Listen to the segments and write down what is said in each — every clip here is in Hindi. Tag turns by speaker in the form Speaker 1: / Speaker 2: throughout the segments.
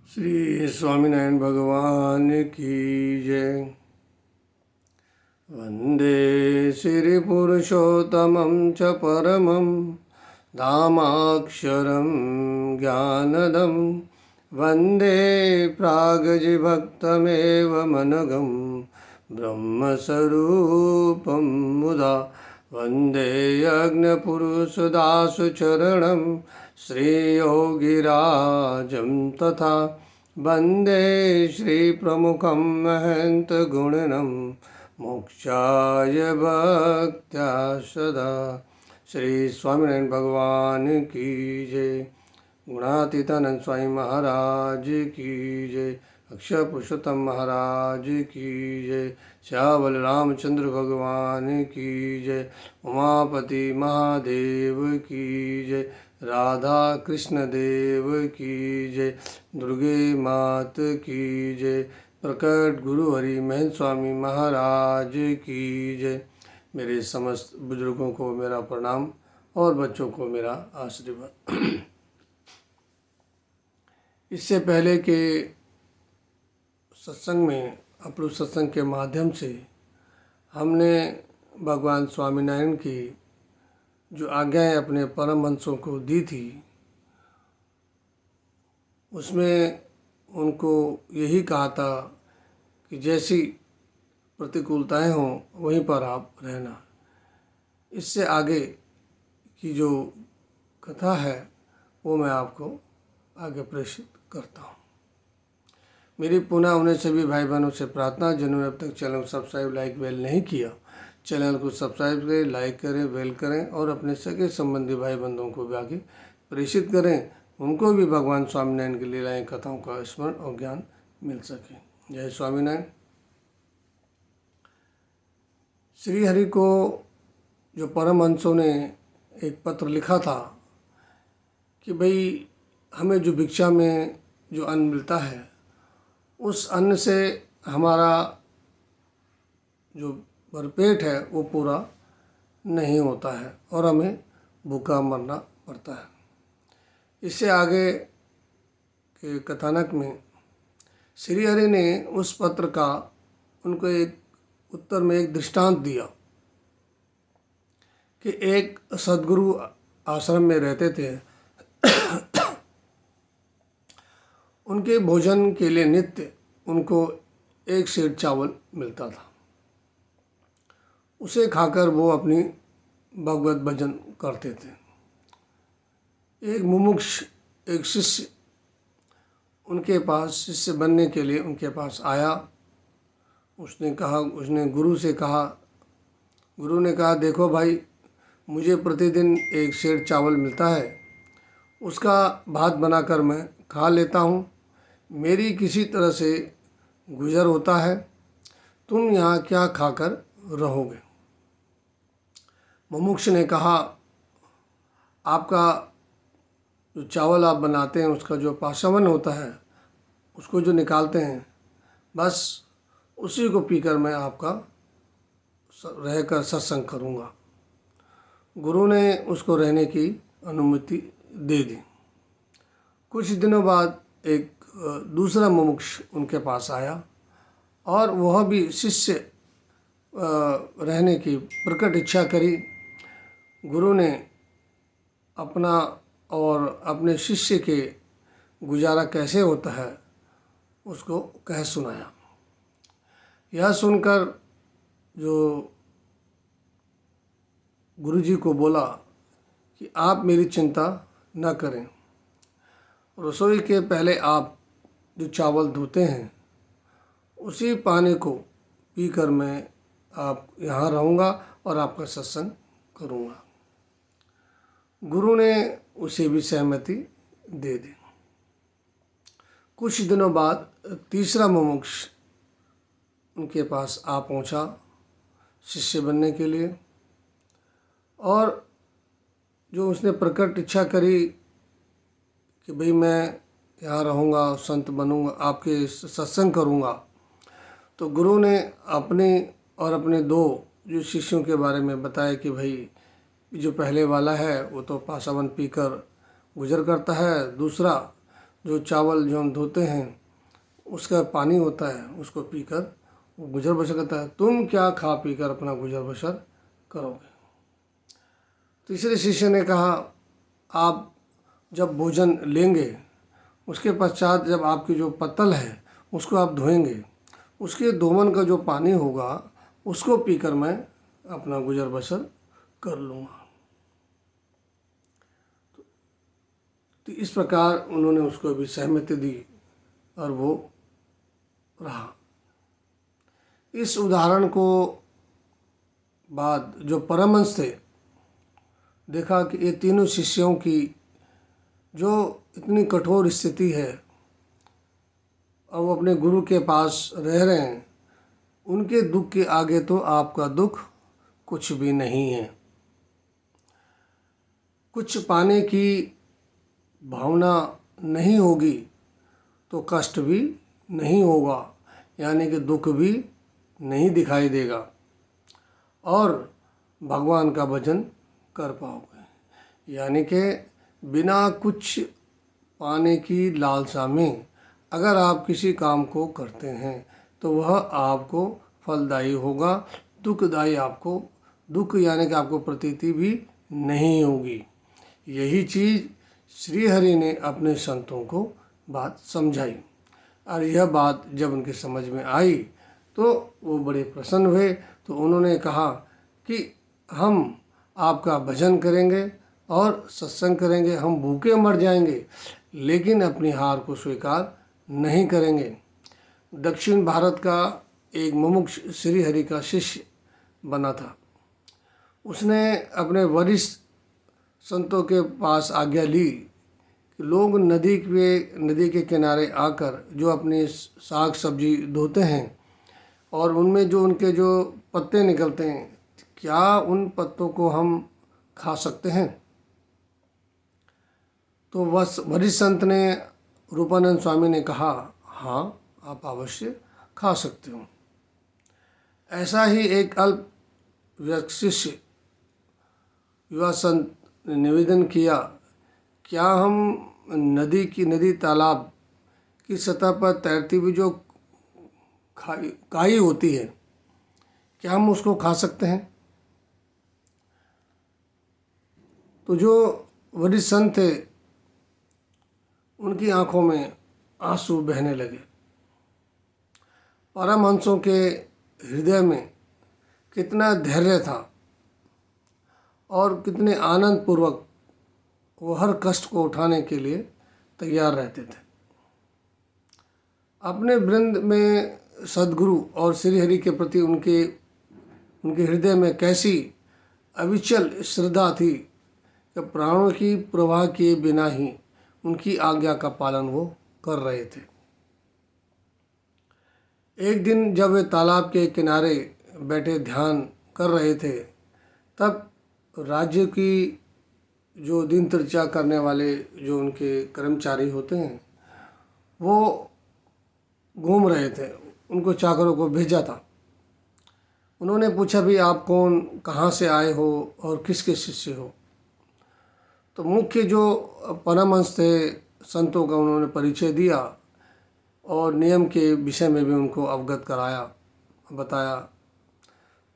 Speaker 1: श्री स्वामीनारायण भगवान की जय। वंदे श्रीपुरुषोत्तमं च परमं धामाक्षरं ज्ञानदं वंदे प्रागजिभक्तमेव मनघं ब्रह्मस्वरूपं मुदा वंदे यज्ञपुरुषदासुचरणं श्रीयोगिराजं तथा वंदे श्रीप्रमुखं महन्तगुणनं मोक्षाय भक्त्या सदा। श्री स्वामीनारायण भगवान की जय। गुणातीतानंद स्वामी महाराज की जय। अक्षर पुरुषोत्तम महाराज की जय। श्यावल रामचंद्र भगवान की जय। उमापति महादेव की जय। राधा कृष्ण देव की जय। दुर्गे मात की जय। प्रकट गुरु हरि महंत स्वामी महाराज की जय। मेरे समस्त बुजुर्गों को मेरा प्रणाम और बच्चों को मेरा आशीर्वाद। इससे पहले के सत्संग में अपलोड सत्संग के माध्यम से हमने भगवान स्वामीनारायण की जो आज्ञाएं अपने परमहंसों को दी थी, उसमें उनको यही कहा था कि जैसी प्रतिकूलताएं हों वहीं पर आप रहना। इससे आगे की जो कथा है वो मैं आपको आगे प्रेषित करता हूँ। मेरी पुनः उन्हें सभी भाई बहनों से प्रार्थना, जिन्होंने अब तक चैनल को सब्सक्राइब लाइक वेल नहीं किया, चैनल को सब्सक्राइब करें, लाइक करें, वेल करें और अपने सगे संबंधी भाई बंधुओं को भी आगे प्रेषित करें, उनको भी भगवान स्वामीनारायण की लीलाएं कथाओं का स्मरण और ज्ञान मिल सके। जय स्वामीनारायण। श्री हरि को जो परमहंसों ने एक पत्र लिखा था कि भाई हमें जो भिक्षा में जो अन्न मिलता है उस अन्न से हमारा जो भरपेट है वो पूरा नहीं होता है और हमें भूखा मरना पड़ता है। इससे आगे के कथानक में श्री हरि ने उस पत्र का उनको एक उत्तर में एक दृष्टांत दिया कि एक सद्गुरु आश्रम में रहते थे। उनके भोजन के लिए नित्य उनको एक सेर चावल मिलता था। उसे खाकर वो अपनी भगवत भजन करते थे। एक मुमुक्ष, एक शिष्य उनके पास शिष्य बनने के लिए उनके पास आया। उसने गुरु से कहा, गुरु ने कहा, देखो भाई, मुझे प्रतिदिन एक सेर चावल मिलता है, उसका भात बनाकर मैं खा लेता हूँ, मेरी किसी तरह से गुजर होता है, तुम यहाँ क्या खाकर रहोगे। मुमुक्ष ने कहा, आपका जो चावल आप बनाते हैं उसका जो पाशवन होता है उसको जो निकालते हैं, बस उसी को पीकर मैं आपका रहकर सत्संग करूँगा। गुरु ने उसको रहने की अनुमति दे दी। कुछ दिनों बाद एक दूसरा मुमुक्ष उनके पास आया और वह भी शिष्य रहने की प्रकट इच्छा करी। गुरु ने अपना और अपने शिष्य के गुजारा कैसे होता है उसको कह सुनाया। यह सुनकर जो गुरु जी को बोला कि आप मेरी चिंता न करें, रसोई के पहले आप जो चावल धोते हैं उसी पानी को पीकर मैं आप यहाँ रहूँगा और आपका सत्संग करूँगा। गुरु ने उसे भी सहमति दे दी। कुछ दिनों बाद तीसरा मुमुक्ष उनके पास आ पहुँचा शिष्य बनने के लिए, और जो उसने प्रकट इच्छा करी कि भाई मैं यहाँ रहूँगा, संत बनूँगा, आपके सत्संग करूँगा, तो गुरु ने अपने और अपने दो जो शिष्यों के बारे में बताया कि भाई जो पहले वाला है वो तो पासावन पीकर गुजर करता है, दूसरा जो चावल जो हम धोते हैं उसका पानी होता है, उसको पीकर वो गुजर बसर करता है। तुम क्या खा पीकर अपना गुजर बसर करोगे। तीसरे शिष्य ने कहा, आप जब भोजन लेंगे उसके पश्चात जब आपकी जो पत्तल है उसको आप धोएंगे, उसके दोमन का जो पानी होगा उसको पीकर मैं अपना गुजर बसर कर लूँगा। तो इस प्रकार उन्होंने उसको भी सहमति दी और वो रहा। इस उदाहरण को बाद जो परमहंस थे, देखा कि ये तीनों शिष्यों की जो इतनी कठोर स्थिति है और वो अपने गुरु के पास रह रहे हैं, उनके दुख के आगे तो आपका दुख कुछ भी नहीं है। कुछ पाने की भावना नहीं होगी तो कष्ट भी नहीं होगा, यानी कि दुख भी नहीं दिखाई देगा और भगवान का भजन कर पाओगे। यानी कि बिना कुछ पाने की लालसा में अगर आप किसी काम को करते हैं तो वह आपको फलदायी होगा, दुखदायी आपको दुख यानी कि आपको प्रतीति भी नहीं होगी। यही चीज़ श्री हरि ने अपने संतों को बात समझाई और यह बात जब उनके समझ में आई तो वो बड़े प्रसन्न हुए। तो उन्होंने कहा कि हम आपका भजन करेंगे और सत्संग करेंगे, हम भूखे मर जाएंगे लेकिन अपनी हार को स्वीकार नहीं करेंगे। दक्षिण भारत का एक मुमुक्ष श्री हरि का शिष्य बना था। उसने अपने वरिष्ठ संतों के पास आज्ञा ली कि लोग नदी के किनारे आकर जो अपनी साग सब्जी धोते हैं और उनमें जो उनके जो पत्ते निकलते हैं, क्या उन पत्तों को हम खा सकते हैं। तो वरिष्ठ संत ने रूपानंद स्वामी ने कहा, हाँ आप अवश्य खा सकते हो। ऐसा ही एक अल्प वयस्क शिष्य युवा संत ने निवेदन किया, क्या हम नदी तालाब की सतह पर तैरती हुई जो काई होती है, क्या हम उसको खा सकते हैं। तो जो वरिष्ठ संत थे उनकी आंखों में आंसू बहने लगे। परमहंसों के हृदय में कितना धैर्य था और कितने आनंद पूर्वक वो हर कष्ट को उठाने के लिए तैयार रहते थे। अपने वृंद में सद्गुरु और श्री हरि के प्रति उनके हृदय में कैसी अविचल श्रद्धा थी कि प्राणों की प्रवाह किए बिना ही उनकी आज्ञा का पालन वो कर रहे थे। एक दिन जब वे तालाब के किनारे बैठे ध्यान कर रहे थे, तब राज्य की जो दिनचर्या करने वाले जो उनके कर्मचारी होते हैं वो घूम रहे थे, उनको चाकरों को भेजा था। उन्होंने पूछा, भी आप कौन, कहाँ से आए हो और किसके शिष्य हो। तो मुख्य जो परमहंस थे संतों का उन्होंने परिचय दिया और नियम के विषय में भी उनको अवगत कराया, बताया।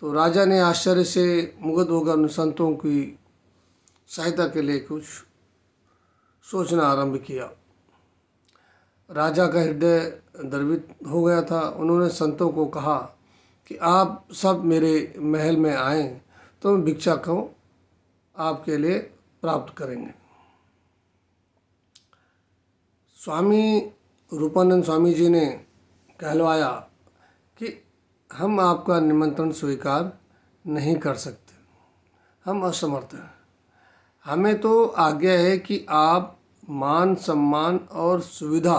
Speaker 1: तो राजा ने आश्चर्य से मुग्ध होकर उन संतों की सहायता के लिए कुछ सोचना आरंभ किया। राजा का हृदय द्रवित हो गया था। उन्होंने संतों को कहा कि आप सब मेरे महल में आएं तो हम भिक्षा को आपके लिए प्राप्त करेंगे। स्वामी रूपानंद स्वामी जी ने कहलवाया कि हम आपका निमंत्रण स्वीकार नहीं कर सकते, हम असमर्थ हैं। हमें तो आज्ञा है कि आप मान सम्मान और सुविधा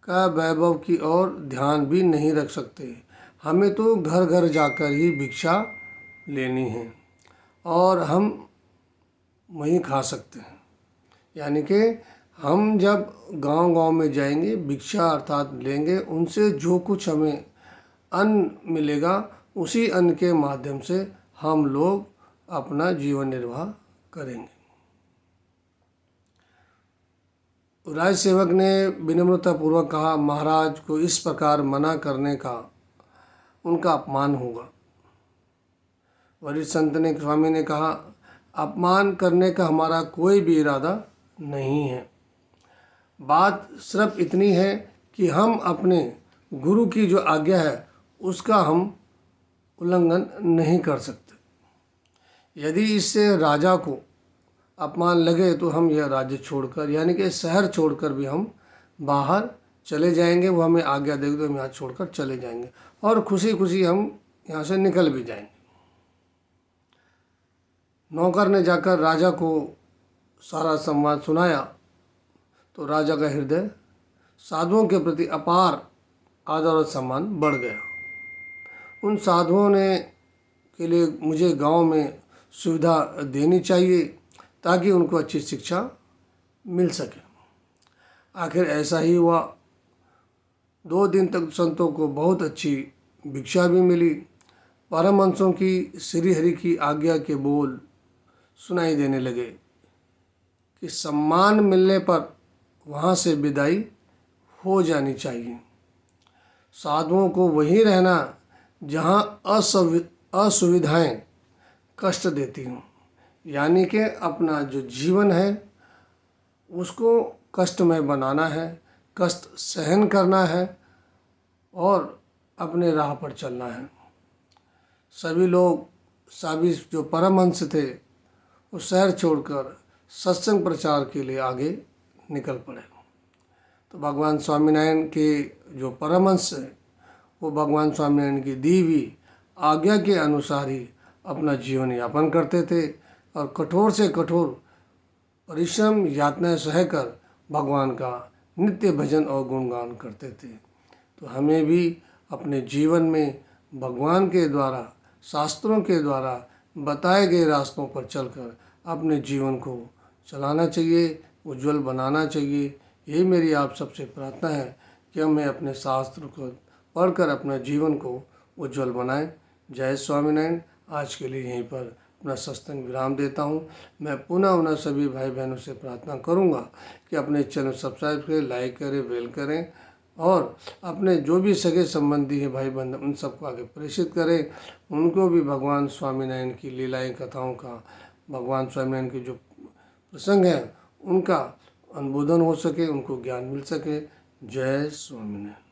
Speaker 1: का वैभव की ओर ध्यान भी नहीं रख सकते। हमें तो घर घर जाकर ही भिक्षा लेनी है और हम वहीं खा सकते हैं। यानी कि हम जब गांव-गांव में जाएंगे, भिक्षा अर्थात लेंगे, उनसे जो कुछ हमें अन्न मिलेगा उसी अन्न के माध्यम से हम लोग अपना जीवन निर्वाह करेंगे। राज सेवक ने विनम्रतापूर्वक कहा, महाराज को इस प्रकार मना करने का उनका अपमान होगा। वरिष्ठ संत ने स्वामी ने कहा, अपमान करने का हमारा कोई भी इरादा नहीं है। बात सिर्फ इतनी है कि हम अपने गुरु की जो आज्ञा है उसका हम उल्लंघन नहीं कर सकते। यदि इससे राजा को अपमान लगे तो हम यह राज्य छोड़कर यानी कि शहर छोड़कर भी हम बाहर चले जाएंगे। वो हमें आज्ञा देगी तो हम यहाँ छोड़कर चले जाएंगे और खुशी खुशी हम यहाँ से निकल भी जाएंगे। नौकर ने जाकर राजा को सारा संवाद सुनाया तो राजा का हृदय साधुओं के प्रति अपार आदर और सम्मान बढ़ गया। उन साधुओं ने के लिए मुझे गांव में सुविधा देनी चाहिए ताकि उनको अच्छी शिक्षा मिल सके। आखिर ऐसा ही हुआ। 2 दिन तक संतों को बहुत अच्छी भिक्षा भी मिली। परमहंसों की श्री हरि की आज्ञा के बोल सुनाई देने लगे कि सम्मान मिलने पर वहाँ से विदाई हो जानी चाहिए। साधुओं को वहीं रहना जहाँ असुविधाएं कष्ट देती हूँ, यानी कि अपना जो जीवन है उसको कष्टमय बनाना है, कष्ट सहन करना है और अपने राह पर चलना है। सभी लोग सभी जो परमहंस थे वो शहर छोड़कर सत्संग प्रचार के लिए आगे निकल पड़े। तो भगवान स्वामीनारायण के जो परमहंस हैं वो भगवान स्वामीनारायण की दी हुई आज्ञा के अनुसार ही अपना जीवन यापन करते थे और कठोर से कठोर परिश्रम यातनाएं सहकर भगवान का नित्य भजन और गुणगान करते थे। तो हमें भी अपने जीवन में भगवान के द्वारा शास्त्रों के द्वारा बताए गए रास्तों पर चलकर अपने जीवन को चलाना चाहिए, उज्जवल बनाना चाहिए। यही मेरी आप सबसे प्रार्थना है कि हमें अपने शास्त्र को पढ़कर अपना जीवन को उज्जवल बनाएं। जय स्वामीनारायण। आज के लिए यहीं पर अपना सत्संग विराम देता हूँ। मैं पुनः उन सभी भाई बहनों से प्रार्थना करूँगा कि अपने चैनल सब्सक्राइब करें, लाइक करें, बेल करें और अपने जो भी सगे संबंधी हैं भाई बंधु उन सबको आगे प्रेषित करें। उनको भी भगवान स्वामीनारायण की लीलाएं कथाओं का, भगवान स्वामीनारायण के जो प्रसंग हैं उनका अनुबोधन हो सके, उनको ज्ञान मिल सके। जय स्वामीनारायण।